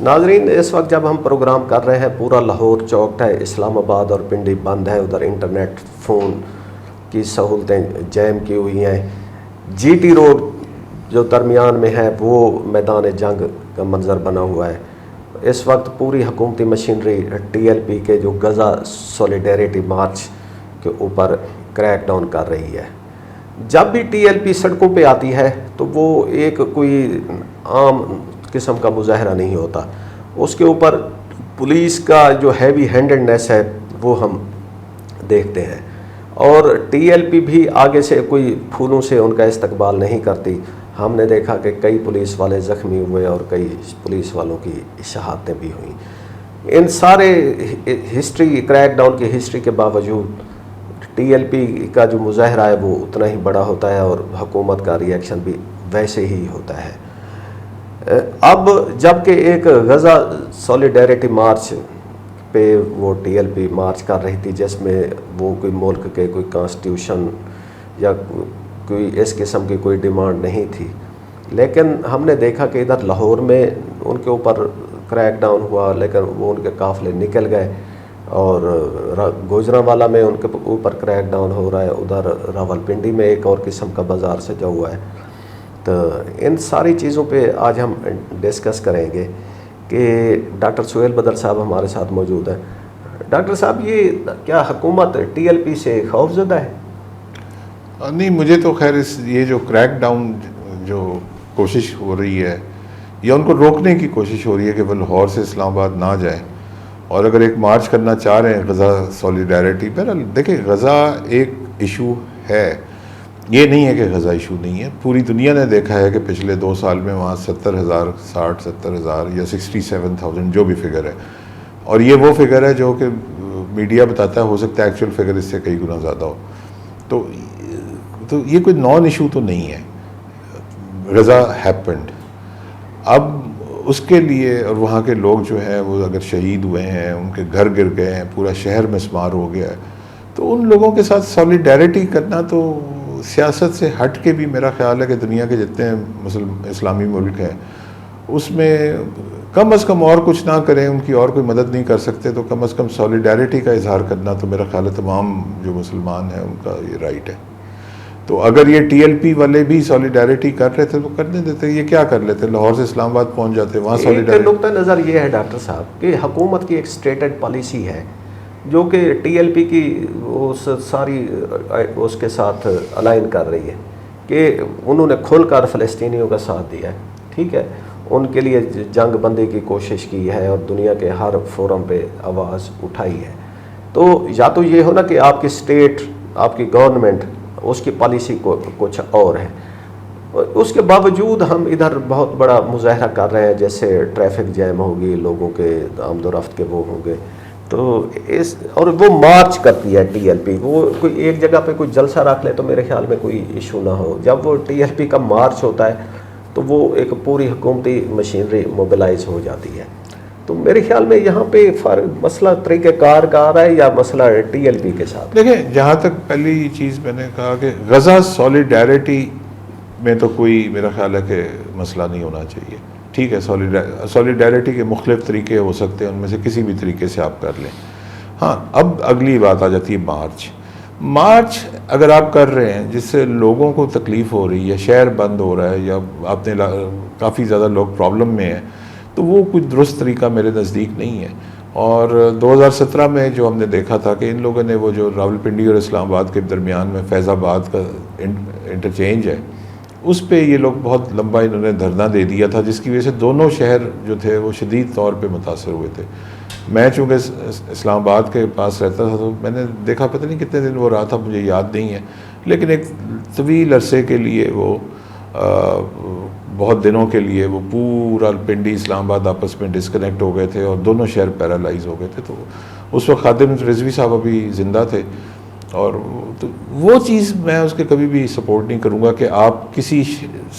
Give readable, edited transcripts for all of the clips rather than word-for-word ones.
ناظرین، اس وقت جب ہم پروگرام کر رہے ہیں پورا لاہور چوکڈ ہے، اسلام آباد اور پنڈی بند ہے، ادھر انٹرنیٹ فون کی سہولتیں جیم کی ہوئی ہیں. جی ٹی روڈ جو درمیان میں ہے وہ میدان جنگ کا منظر بنا ہوا ہے. اس وقت پوری حکومتی مشینری ٹی ایل پی کے جو غزہ سولیڈیریٹی مارچ کے اوپر کریک ڈاؤن کر رہی ہے. جب بھی ٹی ایل پی سڑکوں پہ آتی ہے تو وہ ایک کوئی عام قسم کا مظاہرہ نہیں ہوتا، اس کے اوپر پولیس کا جو ہیوی ہینڈڈنیس ہے وہ ہم دیکھتے ہیں. اور ٹی ایل پی بھی آگے سے کوئی پھولوں سے ان کا استقبال نہیں کرتی. ہم نے دیکھا کہ کئی پولیس والے زخمی ہوئے اور کئی پولیس والوں کی شہادتیں بھی ہوئیں. ان سارے ہسٹری کریک ڈاؤن کی ہسٹری کے باوجود ٹی ایل پی کا جو مظاہرہ ہے وہ اتنا ہی بڑا ہوتا ہے اور حکومت کا ری ایکشن بھی ویسے ہی ہوتا ہے. اب جب کہ ایک غزہ سولیڈیریٹی مارچ پہ وہ ٹی ایل پی مارچ کر رہی تھی جس میں وہ کوئی ملک کے کوئی کانسٹیٹیوشن یا کوئی اس قسم کی کوئی ڈیمانڈ نہیں تھی، لیکن ہم نے دیکھا کہ ادھر لاہور میں ان کے اوپر کریک ڈاؤن ہوا، لیکن وہ ان کے قافلے نکل گئے. اور گوجرانوالا میں ان کے اوپر کریک ڈاؤن ہو رہا ہے، ادھر راولپنڈی میں ایک اور قسم کا بازار سجا ہوا ہے. تو ان ساری چیزوں پہ آج ہم ڈسکس کریں گے کہ ڈاکٹر سہیل بدر صاحب ہمارے ساتھ موجود ہیں. ڈاکٹر صاحب، یہ کیا حکومت ٹی ایل پی سے خوف زدہ ہے؟ نہیں، مجھے تو خیر یہ جو کریک ڈاؤن جو کوشش ہو رہی ہے یا ان کو روکنے کی کوشش ہو رہی ہے کہ وہ لاہور سے اسلام آباد نہ جائیں، اور اگر ایک مارچ کرنا چاہ رہے ہیں غزہ سولیڈیریٹی پر، دیکھیں غزہ ایک ایشو ہے، یہ نہیں ہے کہ غزہ ایشو نہیں ہے. پوری دنیا نے دیکھا ہے کہ پچھلے 2 سال میں وہاں 70,000 60-70,000 یا 67,000 جو بھی فگر ہے، اور یہ وہ فگر ہے جو کہ میڈیا بتاتا ہے، ہو سکتا ہے ایکچوئل فگر اس سے کئی گنا زیادہ ہو. تو یہ کوئی نان ایشو تو نہیں ہے. غزہ ہیپنڈ. اب اس کے لیے، اور وہاں کے لوگ جو ہیں وہ اگر شہید ہوئے ہیں، ان کے گھر گر گئے ہیں، پورا شہر مسمار ہو گیا ہے، تو ان لوگوں کے ساتھ سولیڈیریٹی کرنا تو سیاست سے ہٹ کے بھی میرا خیال ہے کہ دنیا کے جتنے اسلامی ملک ہیں اس میں کم از کم اور کچھ نہ کریں، ان کی اور کوئی مدد نہیں کر سکتے تو کم از کم سولیڈیریٹی کا اظہار کرنا تو میرا خیال ہے تمام جو مسلمان ہیں ان کا یہ رائٹ ہے. تو اگر یہ ٹی ایل پی والے بھی سولیڈیریٹی کر رہے تھے تو کرنے دیتے. یہ کیا کر لیتے؟ لاہور سے اسلام آباد پہنچ جاتے، وہاں سولیڈیریٹی. نقطہ نظر یہ ہے ڈاکٹر صاحب کہ حکومت کی ایک اسٹیٹڈ پالیسی ہے جو کہ ٹی ایل پی کی اس ساری اس کے ساتھ الائن کر رہی ہے کہ انہوں نے کھل کر فلسطینیوں کا ساتھ دیا ہے. ٹھیک ہے، ان کے لیے جنگ بندی کی کوشش کی ہے اور دنیا کے ہر فورم پہ آواز اٹھائی ہے. تو یا تو یہ ہو نا کہ آپ کی اسٹیٹ، آپ کی گورنمنٹ، اس کی پالیسی کو کچھ اور ہے، اس کے باوجود ہم ادھر بہت بڑا مظاہرہ کر رہے ہیں، جیسے ٹریفک جیم ہوگی، لوگوں کے آمد و رفت کے وہ ہوں گے. تو اور وہ مارچ کرتی ہے ٹی ایل پی. وہ کوئی ایک جگہ پہ کوئی جلسہ رکھ لے تو میرے خیال میں کوئی ایشو نہ ہو. جب وہ ٹی ایل پی کا مارچ ہوتا ہے تو وہ ایک پوری حکومتی مشینری موبلائز ہو جاتی ہے. تو میرے خیال میں یہاں پہ مسئلہ طریقہ کار کا آ رہا ہے یا مسئلہ ٹی ایل پی کے ساتھ؟ دیکھیں، جہاں تک پہلی چیز میں نے کہا کہ غزہ سولیڈیریٹی میں تو کوئی میرا خیال ہے کہ مسئلہ نہیں ہونا چاہیے. ٹھیک ہے، سولیڈیریٹی کے مختلف طریقے ہو سکتے ہیں، ان میں سے کسی بھی طریقے سے آپ کر لیں. ہاں، اب اگلی بات آ جاتی ہے مارچ اگر آپ کر رہے ہیں جس سے لوگوں کو تکلیف ہو رہی ہے، شہر بند ہو رہا ہے یا آپ نے کافی زیادہ لوگ پرابلم میں ہیں، تو وہ کوئی درست طریقہ میرے نزدیک نہیں ہے. اور 2017 میں جو ہم نے دیکھا تھا کہ ان لوگوں نے وہ جو راولپنڈی اور اسلام آباد کے درمیان میں فیض آباد کا انٹرچینج ہے، اس پہ یہ لوگ بہت لمبا انہوں نے دھرنا دے دیا تھا، جس کی وجہ سے دونوں شہر جو تھے وہ شدید طور پہ متاثر ہوئے تھے. میں چونکہ اسلام آباد کے پاس رہتا تھا تو میں نے دیکھا، پتہ نہیں کتنے دن وہ رہا تھا، مجھے یاد نہیں ہے، لیکن ایک طویل عرصے کے لیے وہ بہت دنوں کے لیے وہ پورا پنڈی اسلام آباد آپس میں ڈسکنیکٹ ہو گئے تھے اور دونوں شہر پیرالائز ہو گئے تھے. تو اس وقت خادم رضوی صاحب ابھی زندہ تھے، اور تو وہ چیز میں اس کے کبھی بھی سپورٹ نہیں کروں گا کہ آپ کسی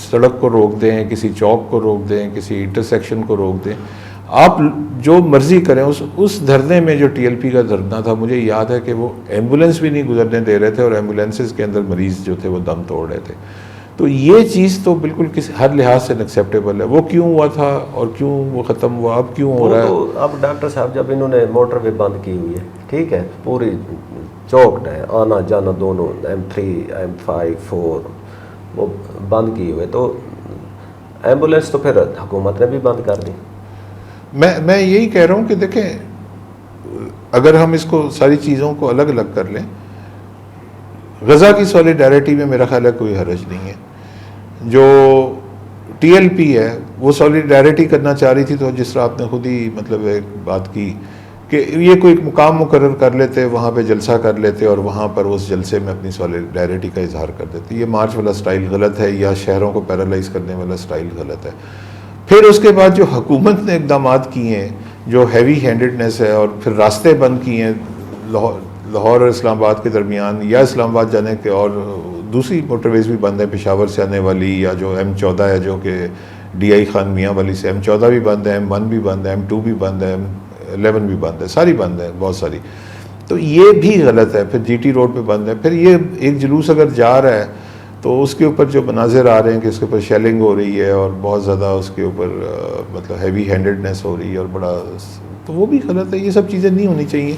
سڑک کو روک دیں، کسی چوک کو روک دیں، کسی انٹرسیکشن کو روک دیں. آپ جو مرضی کریں. اس دھرنے میں جو ٹی ایل پی کا دھرنا تھا، مجھے یاد ہے کہ وہ ایمبولینس بھی نہیں گزرنے دے رہے تھے اور ایمبولینسز کے اندر مریض جو تھے وہ دم توڑ رہے تھے. تو تو یہ چیز تو بالکل ہر لحاظ سے انیکسیپٹیبل ہے. وہ کیوں ہوا تھا اور کیوں وہ ختم ہوا, اب کیوں ہو رہا ہے؟ تو اب ڈاکٹر صاحب جب انہوں نے موٹر وے بند کی ہوئی ہے, ٹھیک ہے, پوری چوکڈ ہے, آنا جانا دونوں M3 M5 4 وہ بند کی ہوئے, تو ایمبولینس تو پھر حکومت نے بھی بند کر دی. میں یہی کہہ رہا ہوں کہ دیکھیں, اگر ہم اس کو ساری چیزوں کو الگ الگ کر لیں, غزہ کی سولیڈیرٹی میں میرا خیال ہے کوئی حرج نہیں ہے. جو ٹی ایل پی ہے وہ سولیڈیرٹی کرنا چاہ رہی تھی, تو جس طرح آپ نے خود ہی مطلب ایک بات کی کہ یہ کوئی مقام مقرر کر لیتے, وہاں پہ جلسہ کر لیتے اور وہاں پر اس جلسے میں اپنی سولیڈیرٹی کا اظہار کر دیتے. یہ مارچ والا سٹائل غلط ہے, یا شہروں کو پیرالائز کرنے والا سٹائل غلط ہے. پھر اس کے بعد جو حکومت نے اقدامات کیے ہیں, جو ہیوی ہینڈڈنیس ہے, اور پھر راستے بند کیے ہیں لاہور اور اسلام آباد کے درمیان, یا اسلام آباد جانے کے, اور دوسری موٹر ویز بھی بند ہیں پشاور سے آنے والی, یا جو M14 ہے جو کہ ڈی آئی خان میاں والی سے, M14 بھی بند ہے, M1 بھی بند ہے, M2 بھی بند ہے, M11 بھی بند ہے, ساری بند ہے بہت ساری. تو یہ بھی غلط ہے. پھر جی ٹی روڈ پہ بند ہے. پھر یہ ایک جلوس اگر جا رہا ہے تو اس کے اوپر جو مناظر آ رہے ہیں کہ اس کے اوپر شیلنگ ہو رہی ہے اور بہت زیادہ اس کے اوپر مطلب ہیوی ہینڈڈنیس ہو رہی ہے اور بڑا, تو وہ بھی غلط ہے. یہ سب چیزیں نہیں ہونی چاہیے.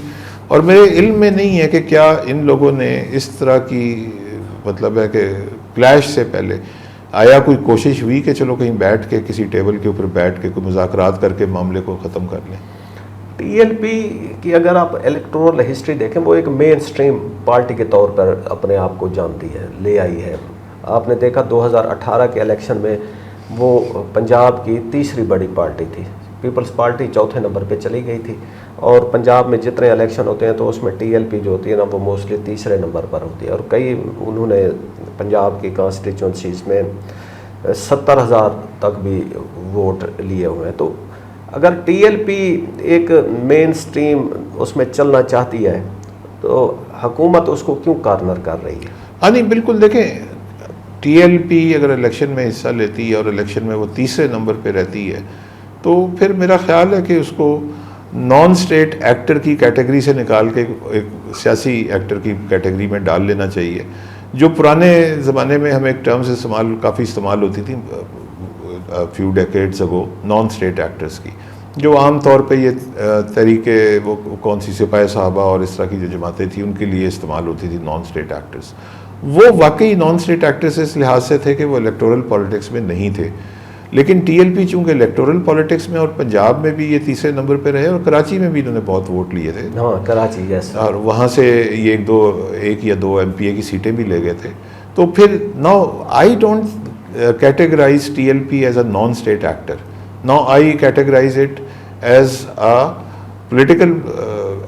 اور میرے علم میں نہیں ہے کہ کیا ان لوگوں نے اس طرح کی مطلب ہے کہ کلیش سے پہلے آیا کوئی کوشش ہوئی کہ چلو کہیں بیٹھ کے کسی ٹیبل کے اوپر بیٹھ کے کوئی مذاکرات کر کے معاملے کو ختم کر لیں. ٹی ایل پی کی اگر آپ الیکٹورل ہسٹری دیکھیں, وہ ایک مین سٹریم پارٹی کے طور پر اپنے آپ کو جانتی ہے, لے آئی ہے. آپ نے دیکھا 2018 کے الیکشن میں وہ پنجاب کی تیسری بڑی پارٹی تھی. پیپلز پارٹی چوتھے نمبر پہ چلی گئی تھی, اور پنجاب میں جتنے الیکشن ہوتے ہیں تو اس میں ٹی ایل پی جو ہوتی ہے نا وہ موسٹلی تیسرے نمبر پر ہوتی ہے. اور کئی انہوں نے پنجاب کی کانسٹیچوئنسیز میں 70,000 تک بھی ووٹ لیے ہوئے ہیں. تو اگر ٹی ایل پی ایک مین سٹریم اس میں چلنا چاہتی ہے تو حکومت اس کو کیوں کارنر کر رہی ہے؟ ہاں نہیں بالکل. دیکھیں, ٹی ایل پی اگر الیکشن میں حصہ لیتی ہے اور الیکشن میں وہ تیسرے نمبر پہ رہتی ہے, تو پھر میرا خیال ہے کہ اس کو نان اسٹیٹ ایکٹر کی کیٹیگری سے نکال کے ایک سیاسی ایکٹر کی کیٹیگری میں ڈال لینا چاہیے. جو پرانے زمانے میں ہمیں ایک ٹرمز کافی استعمال ہوتی تھی فیو ڈیکیڈز اگو, نان اسٹیٹ ایکٹرز کی, جو عام طور پہ یہ تحریک وہ کون سی سپاہی صحابہ اور اس طرح کی جو جماعتیں تھیں ان کے لیے استعمال ہوتی تھی نان اسٹیٹ ایکٹرز. وہ واقعی نان اسٹیٹ ایکٹرز اس لحاظ سے تھے کہ وہ الیکٹورل پالیٹکس میں نہیں تھے. لیکن ٹی ایل پی چونکہ الیکٹورل پالیٹکس میں اور پنجاب میں بھی یہ تیسرے نمبر پہ رہے, اور کراچی میں بھی انہوں نے بہت ووٹ لیے تھے. ہاں کراچی, یس, اور وہاں سے یہ ایک یا دو MP کی سیٹیں بھی لے گئے تھے. تو پھر now I don't categorize T L P as a non state actor. Now I categorize it as a political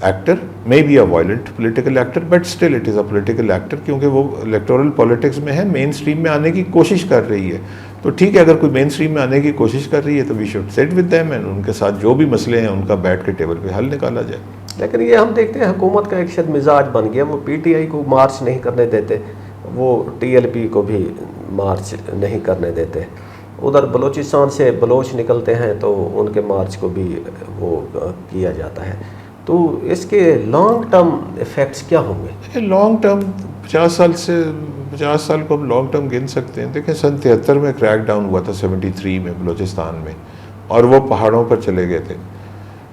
actor, may be a violent political actor, but still it is a political actor, کیونکہ وہ electoral politics میں ہے, مین stream میں آنے کی کوشش کر رہی ہے. تو ٹھیک ہے, اگر کوئی مین اسٹریم میں آنے کی کوشش کر رہی ہے تو we should sit with them, and ان کے ساتھ جو بھی مسئلے ہیں ان کا بیٹھ کے ٹیبل پہ حل نکالا جائے. لیکن یہ ہم دیکھتے ہیں حکومت کا ایک شاید مزاج بن گیا, وہ پی ٹی آئی کو مارچ نہیں کرنے دیتے, وہ ٹی ایل پی کو بھی مارچ نہیں کرنے دیتے. ادھر بلوچستان سے بلوچ نکلتے ہیں تو ان کے مارچ کو بھی وہ کیا جاتا ہے. تو اس کے لانگ ٹرم ایفیکٹس کیا ہوں گے؟ لانگ ٹرم 50 سال کو ہم لانگ ٹرم گن سکتے ہیں. دیکھیں, سن 73 میں کریک ڈاؤن ہوا تھا 73 میں بلوچستان میں, اور وہ پہاڑوں پر چلے گئے تھے.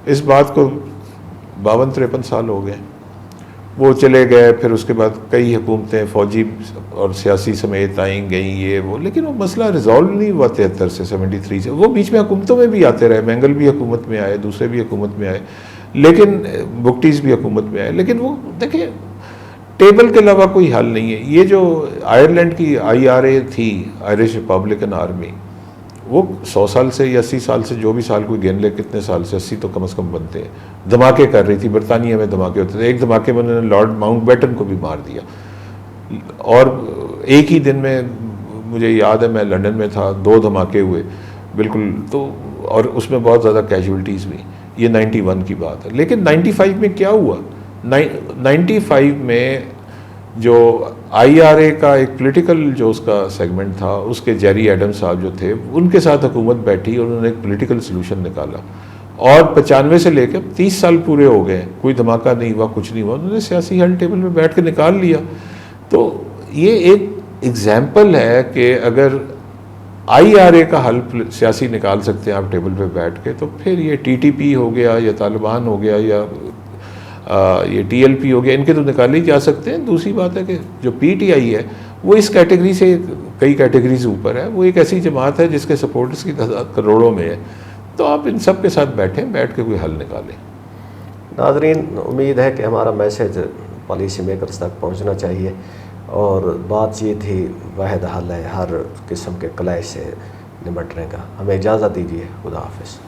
اس بات کو 52-53 سال ہو گئے. وہ چلے گئے, پھر اس کے بعد کئی حکومتیں فوجی اور سیاسی سمیت آئیں گئیں یہ وہ, لیکن وہ مسئلہ ریزالو نہیں ہوا 73 سے 73 سے. وہ بیچ میں حکومتوں میں بھی آتے رہے, مینگل بھی حکومت میں آئے, دوسرے بھی حکومت میں آئے, لیکن بگٹیز بھی حکومت میں آئے. لیکن وہ دیکھیں ٹیبل کے علاوہ کوئی حل نہیں ہے. یہ جو آئرلینڈ کی IRA تھی, آئرش ریپبلکن آرمی, وہ 100 سال سے یا 80 سال سے, جو بھی سال کوئی گن لے کتنے سال سے, 80 تو کم از کم بنتے ہیں, دھماکے کر رہی تھی. برطانیہ میں دھماکے ہوتے تھے. ایک دھماکے میں انہوں نے لارڈ ماؤنٹ بیٹن کو بھی مار دیا, اور ایک ہی دن میں مجھے یاد ہے میں لنڈن میں تھا, 2 دھماکے ہوئے بالکل. تو اور اس میں بہت زیادہ کیجولٹیز ہوئی. یہ 91 کی بات ہے. لیکن 95 میں کیا ہوا؟ 95 میں جو IRA کا ایک پولیٹیکل جو اس کا سیگمنٹ تھا, اس کے جیری ایڈم صاحب جو تھے, ان کے ساتھ حکومت بیٹھی اور انہوں نے ایک پولیٹیکل سلوشن نکالا. اور 95 سے لے کے 30 سال پورے ہو گئے, کوئی دھماکہ نہیں ہوا, کچھ نہیں ہوا. انہوں نے سیاسی حل ٹیبل میں بیٹھ کے نکال لیا. تو یہ اگزامپل ہے کہ اگر آئی آر اے کا حل سیاسی نکال سکتے ہیں آپ ٹیبل پہ بیٹھ کے، تو پھر یہ ٹی ٹی پی ہو گیا یا طالبان ہو گیا یا یہ ٹی ایل پی ہو گیا، ان کے تو نکالے ہی جا سکتے ہیں۔ دوسری بات ہے کہ جو پی ٹی آئی ہے وہ اس کیٹیگری سے کئی کیٹیگریز اوپر ہے، وہ ایک ایسی جماعت ہے جس کے سپورٹرز کی تعداد کروڑوں میں ہے، تو آپ ان سب کے ساتھ بیٹھیں، بیٹھ کے کوئی حل نکالیں۔ ناظرین، امید ہے کہ ہمارا میسج پالیسی میکرز تک پہنچنا چاہیے، اور بات چیت ہی واحد حل ہے ہر قسم کے کلیش سے نمٹنے کا۔ ہمیں اجازت دیجیے، خدا حافظ۔